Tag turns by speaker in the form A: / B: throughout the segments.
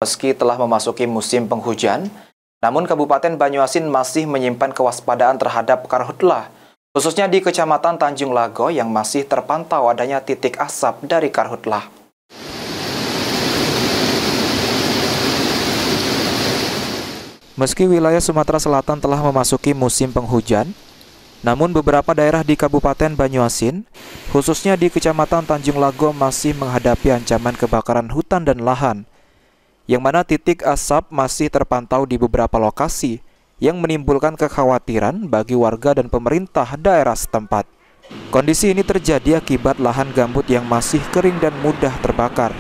A: Meski telah memasuki musim penghujan, namun Kabupaten Banyuasin masih menyimpan kewaspadaan terhadap karhutlah, khususnya di Kecamatan Tanjung Lago yang masih terpantau adanya titik asap dari karhutlah. Meski wilayah Sumatera Selatan telah memasuki musim penghujan, namun beberapa daerah di Kabupaten Banyuasin, khususnya di Kecamatan Tanjung Lago masih menghadapi ancaman kebakaran hutan dan lahan, yang mana titik asap masih terpantau di beberapa lokasi yang menimbulkan kekhawatiran bagi warga dan pemerintah daerah setempat. Kondisi ini terjadi akibat lahan gambut yang masih kering dan mudah terbakar,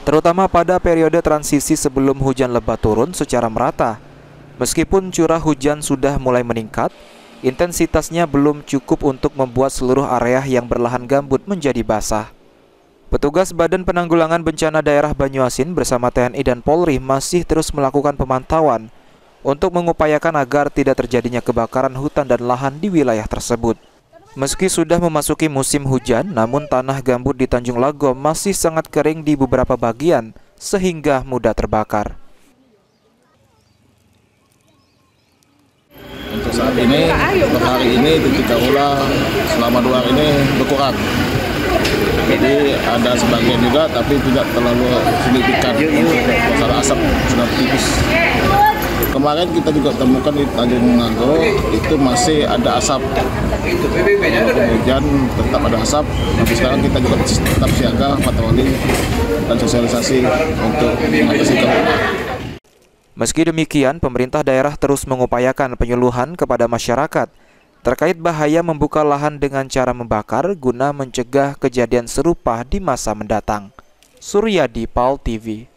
A: terutama pada periode transisi sebelum hujan lebat turun secara merata. Meskipun curah hujan sudah mulai meningkat, intensitasnya belum cukup untuk membuat seluruh area yang berlahan gambut menjadi basah. Petugas Badan Penanggulangan Bencana Daerah Banyuasin bersama TNI dan Polri masih terus melakukan pemantauan untuk mengupayakan agar tidak terjadinya kebakaran hutan dan lahan di wilayah tersebut. Meski sudah memasuki musim hujan, namun tanah gambut di Tanjung Lago masih sangat kering di beberapa bagian sehingga mudah terbakar.
B: Untuk saat ini, untuk hari ini titik karhutlah selama 2 hari ini berkurang. Jadi ada sebagian juga, tapi tidak terlalu signifikan untuk masalah asap sudah tipis. Kemarin kita juga temukan di Tanjung Lago itu masih ada asap. Hujan tetap ada asap. Tapi sekarang kita juga tetap siaga, patroli dan sosialisasi untuk mengatasi karhutlah.
A: Meski demikian, pemerintah daerah terus mengupayakan penyuluhan kepada masyarakat terkait bahaya membuka lahan dengan cara membakar guna mencegah kejadian serupa di masa mendatang. Suryadi, PAL TV.